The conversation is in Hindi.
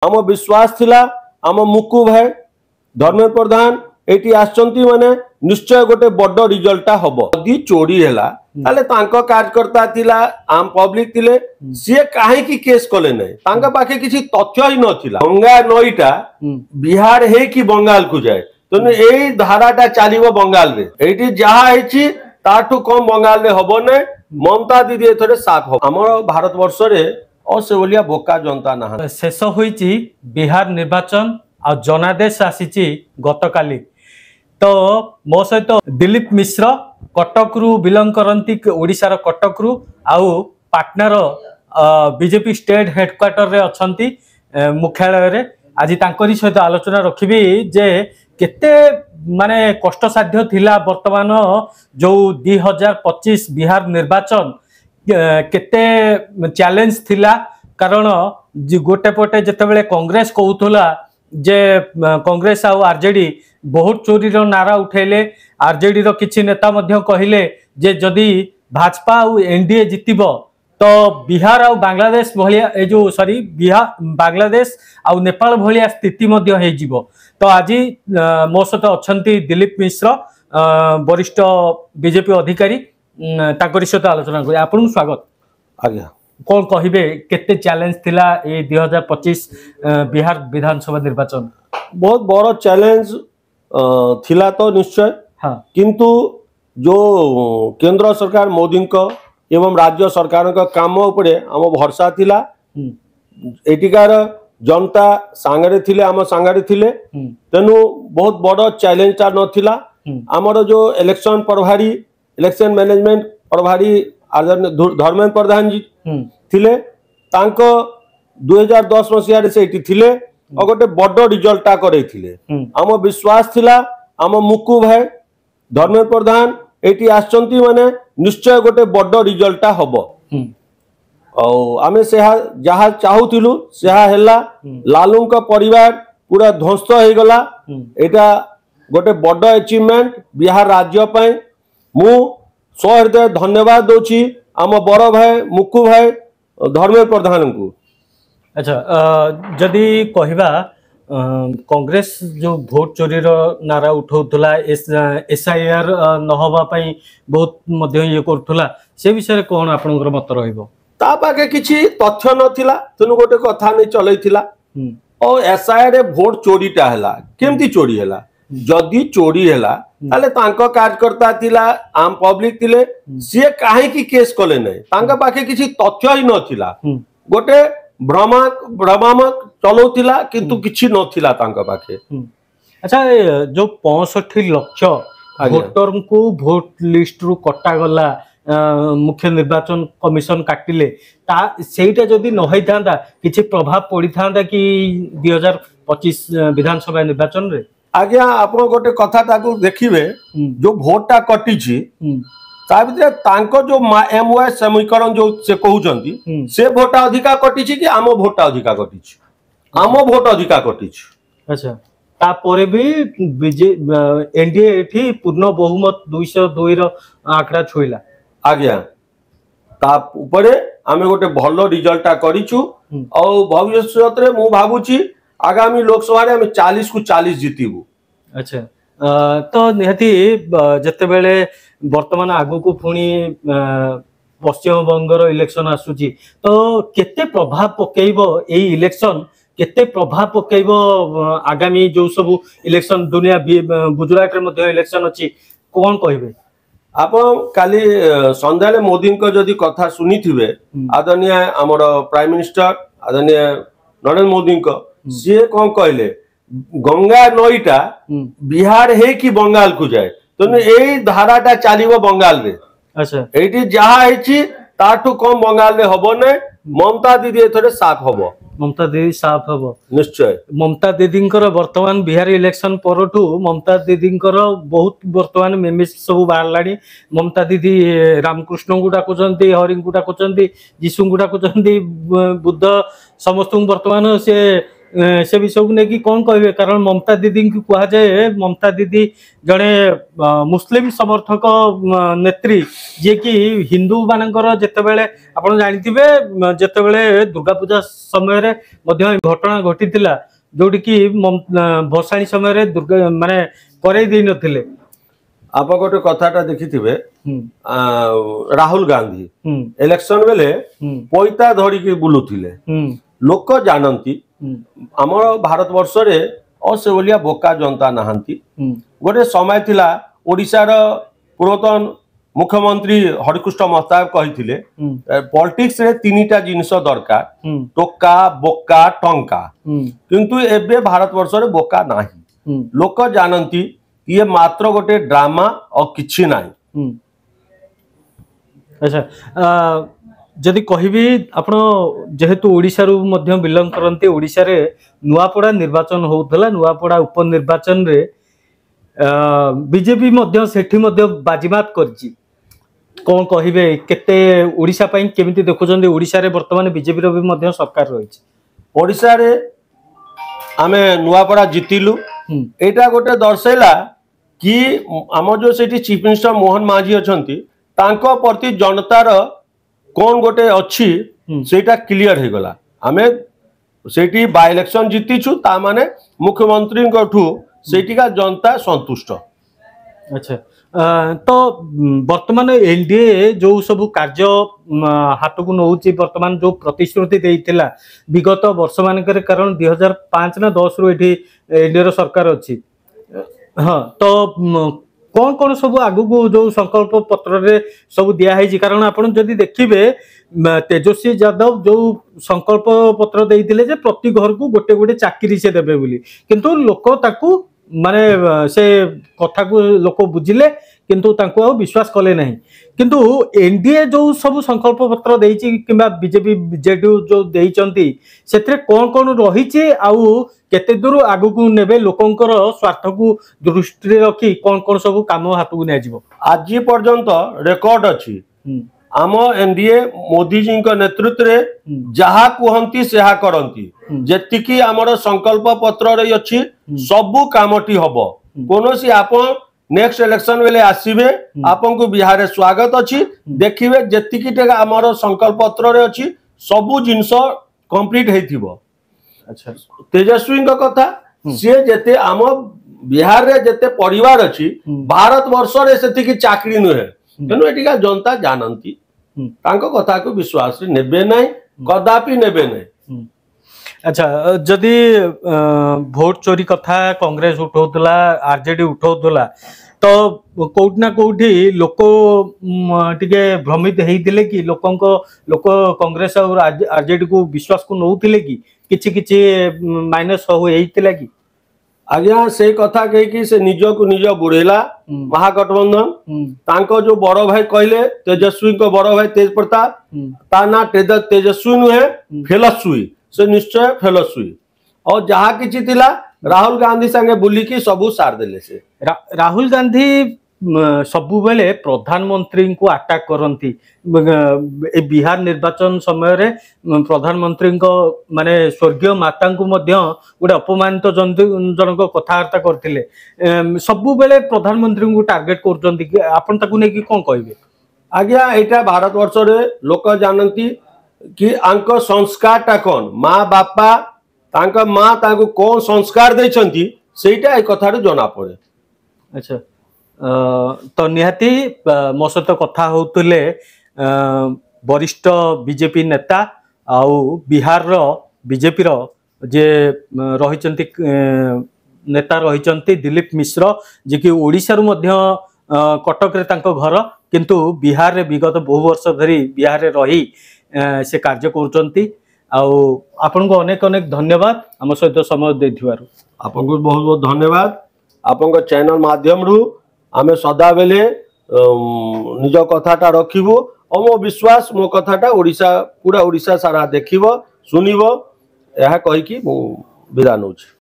आम विश्वास थिला आम मुकु भाई धर्मेंद्र प्रधान एटी आछंती माने निश्चय गोटे बड़ रिजल्ट हम यदि चोरी है कार्यकर्ता थिला आम पब्लिक थिले सी कहीं केस कले ना पाखे किसी तथ्य ही नथिला गंगा नईटा बिहार है कि बंगाल को जाए तेणु यही धाराटा चलो बंगाल रे ये जहाँ ताठू कम बंगाल रे हम ना ममता दीदी एथरे साफ हम आम भारत वर्ष रे असेभलिया बोका जनता ना शेष होईची बिहार निर्वाचन आ जनादेश आसी गतकाली तो मो सहित दिलीप मिश्र कटक रु बिलंग करती ओडिशार कटक रु आउ पाटनार बीजेपी स्टेट हेडक्वार्टर रे अछंती मुख्यालय रे आज तांकरी सहित आलोचना रखिबी जे केते माने कष्ट साध्य थिला वर्तमान जो 2025 बिहार निर्वाचन केते चैलेंज थिला कारण गोटे पटे जेतेबेले कांग्रेस कहूला जे कांग्रेस आउ आरजेडी बहुत चोरी रो नारा उठेले आरजेडी रो किछि नेता मध्य कहिले जे जदि भाजपा आउ एनडीए जितिबो तो बिहार आउ बांग्लादेश भलिया ए जो सॉरी बिहार बांग्लादेश आउ नेपाल भलिया स्थिति मध्य हे जिवो तो आज मो सहित अछंती दिलीप मिश्र वरिष्ठ बीजेपी अधिकारी ताकरी सहित आलोचना करी आपन स्वागत आज्ञा कौन कहिबे केते चैलेंज थिला ए 2025 बिहार विधानसभा निर्वाचन बहुत बड़ चैलेंज थिला तो निश्चय हाँ किंतु जो केंद्र सरकार मोदी को एवं राज्य सरकार का काम उपरे आम भरसा थिला एटिकार जनता सांगरे थिले आम सांगरे थिले तेनु बहुत बड़ चैलेंज नथिला आमर जो इलेक्शन प्रभारी इलेक्शन मैनेजमेंट प्रभारी धर्मेंद्र प्रधान जी थिले तांको 2010 मसीह से थिले और गोटे बड़ रिजल्ट करे आम विश्वास थिला आम मुकु भाई धर्मेंद्र प्रधान एटी आछंती माने निश्चय गोटे बड़ रिजल्ट हम आमे जहा चाहूलु लालू का परिवार पूरा ध्वस्त हो गला एटा गोटे बड़ अचीवमेंट बिहार राज्य पाई मु सहृदय धन्यवाद दोची आम बड़ भाई मुकु भाई धर्मेंद्र प्रधान को। अच्छा जदि कहवा कांग्रेस जो भोट चोरी नारा उठाउला एसआईआर नहबा पई बहुत मध्य ये करथुला से विषय कौन आपनकर मत रहिबो ता पाके किछि तथ्य नथिला तेनु गोटे कथा नै चलैथिला और एसआईआर रे भोट चोरीटा हला केमती चोरी हला जदि चोरी हला ताले तांको कार्यकर्ता थिला आम पब्लिक थिले सी कहीं केस कले नै तांका पाखे किछि तथ्य ही नथिला गोटे भ्रमामक चलौतिला किंतु किछि नथिला तांका पाखे। अच्छा जो 65 लाख वोटर को वोट लिस्ट रु कटा गला मुख्य निर्वाचन कमिशन काटिले सेटा जदि न होई थांदा किछि प्रभाव पड़ी थांदा कि 2025 विधानसभा निर्वाचन रे आज्ञा आप गोटे कथा ताकू देखिबे जो भोटा कटिछि ता भितर तांको जो एमवाई समीकरण जो से कहउचंती से भोटा अधिका कटिछि कि आम भोटा अधिका कटिछि आम भोट अधिका कटिछि। अच्छा तापरे भी एनडीए एठी पूर्ण बहुमत 202 रो आंकड़ा छुइला आज्ञा ता ऊपरे आमे गोटे भलो रिजल्ट करिछु और भविष्यत रे मु भाबुछि आगामी लोकसभा रे आमे 40 को 40 जीतिबु। अच्छा तो निहती जते बेले वर्तमान आगु को पुणी पश्चिम बंगर इलेक्शन आसुची तो केते प्रभाव पकेइबो एई इलेक्शन केते प्रभाव पकेइबो आगामी जो सब इलेक्शन दुनिया गुजरात रे मध्ये इलेक्शन अछि कोन कहिबे आप काली संध्याले मोदी को जदि कथा सुनिथिबे आदरणीय हमर प्राइम मिनिस्टर आदरणीय नरेंद्र मोदी को सी कौन कहले गंगा नईटा बिहार है कि बंगाल को जाए तेणु यही धाराटा चलो बंगाल रे। अच्छा ये जहाँ ताठू कम बंगाल रे हम ना ममता दीदी एथरे साफ हम ममता दीदी साफ हम निश्चय ममता दीदी वर्तमान बिहार इलेक्शन परठू ममता दीदी बहुत वर्तमान मेमेज सब बाहर ममता दीदी रामकृष्ण को डाकुंट हरि को डाकुंट जीशु को डाकुंट बुद्ध समस्त वर्तमान से से विषय को लेकिन कौन कहे कारण ममता दीदी की कह जाए ममता दीदी जड़े मुस्लिम समर्थक नेत्री जी कि हिंदू मानकर जितेबले आप जानते जितेबले दुर्गा पूजा समय घटना घटी जोटी कि भसाणी समय दुर्गा माने करे दे नथिले आप गोटे कथाटा देखिथिबे राहुल गांधी इलेक्शन बेले पैता धरिकी बुलुथिले लोक जानती आमर भारत वर्ष रे असे बोलिया बोका जनता नहांती गोटे समय थिला ओडिशार पूर्वतन मुख्यमंत्री हरिकृष्ण महताब कहिथिले पॉलिटिक्स रे तीनटा जिनिस दरकार टोका बोका टंका किंतु एबे भारत वर्ष रे बोका नाही लोक जानती ये मात्र गोटे ड्रामा और किछि नाही। अच्छा जदि कहबी आपण जेहेतु ओडिशा रु मध्य बिलोंग करते ओडिशा रे नुआपड़ा निर्वाचन होउतला नुआपड़ा उपनिर्वाचन रे बीजेपी मध्य सेठी मध्य बाजीमात करची कौन कहबे केते ओडिशा पई केमिति देखुचंदी ओडिशा रे वर्तमान बीजेपी रो भी मध्य सरकार रहिछि ओडिशा रे आमे नुआपड़ा जितिलु एटा गोटे दर्शैला कि आम जो सेठी चीफ मिनिस्टर मोहन माझी अछंती तांको प्रति जनतार कौन गोटे अच्छी सेटा क्लियर हो गला आमे सेठी बाय इलेक्शन जीतीछु ता माने मुख्यमंत्री ठू सेठिका जनता संतुष्ट। अच्छा तो वर्तमान एनडीए जो सब कार्य हाथ को नौची वर्तमान जो प्रतिश्रुति देइतिला विगत वर्ष मानकर कारण 2005 ना 10 रु एठी एनडीए रो सरकार अछि हाँ तो कौन कौन सब आगु को जो संकल्प पत्र रे सब दिया है कारण आपण जदि देखिबे तेजस्वी यादव जो संकल्प पत्र देइतिले जे प्रति घर को गोटे गोटे चाकरी से देबे बोली किंतु लोक ताकू माने से कथा को लोक बुझिले किंतु तांको आ विश्वास कले नहीं किंतु एनडीए जो सब संकल्प पत्र देइछि किबा बीजेपी जेडीयू जो देइचंती सेत्रे कौन कौन रहिछि आउ केते दूर आगु को नेबे लोकंकर स्वार्थ को दृष्टि रखी कौन कौन सब काम हाथ को नै जिवो आज पर्यंत रेकॉर्ड अछि आम एनडीए मोदी जी नेतृत्व रे जहा कहंती सेहा करंती जेतिकी हमर संकल्प पत्र रे अछि सबु कामटी हबो कोनोसी आपन नेक्स्ट इलेक्शन बेले आसीबे आपन को बिहार स्वागत अछि देखिबे जेतिकी टे हमर संकल्प पत्र रे अछि सबु जिंस कंप्लीट हेथिबो। अच्छा तेजस्वी कथा सी जेते आम बिहार रे जेते परिवार अछि भारत वर्ष रे सेतिकी चाकरी नुहे तेणु एटिका जनता जानती तांको कथा को विश्वास नेबे नै कदापि नेबे नै। अच्छा जदि भोट चोरी कथा कांग्रेस उठौतला आरजेडी उठौतला तो कोउठ ना कोउठी लोक टिके भ्रमित हेइतिले कि लोक कांग्रेस और आरजेडी को विश्वास को नौतिले कि किछि किछि माइनस हो हेइतिला कि आज्ञा से कथा कही से निज को निज बुड़ेला महागठबंधन तांको जो बड़ भाई कहले तेजस्वी को बड़ भाई तेज प्रताप ता ना तेजस्वी नुहे फेलस्वी से निश्चय फेलस्वी और जहाँ किछि थिला राहुल गांधी संगे बुलिकी सबू सार देले से राहुल गांधी सबु बेले प्रधानमंत्री को अटैक करती ए बिहार निर्वाचन समय रे प्रधानमंत्री को माने स्वर्गीय माता को मध्य गोटे अपमानित जनक कथबार्ता करथिले सबु बेले प्रधानमंत्री को टार्गेट करचंती आपन ताकू नै कि कोन कहबे आज्ञा एटा भारत वर्ष रे लोक जानती कि आंक संस्कार टा कोन माँ बापा तांका माँ तांको कोन संस्कार दैछंती सेटा ए कथा रे जना पड़े। अच्छा तो निहाती मो सहित कथा होतुले वरिष्ठ बीजेपी नेता आउ बिहार रो बीजेपी रो जे रहिचंती नेता रहिचंती दिलीप मिश्र जे कि ओडिसा रु मध्य कटक रे तांको घर किंतु बिहार रे विगत बहु वर्ष धरी बिहार रे रही से कार्य करूचंती आउ आपन को अनेक अनेक धन्यवाद हम सहित समय देथिबारु आपन को बहुत बहुत धन्यवाद आपन को चैनल माध्यम रु आमे सदा बेले निज कथाटा रखिबो और मो विश्वास मो कथाटा ओडिशा पूरा ओडिशा सारा देखिबो सुनिबो यह कहि कि मो विदा नउछि।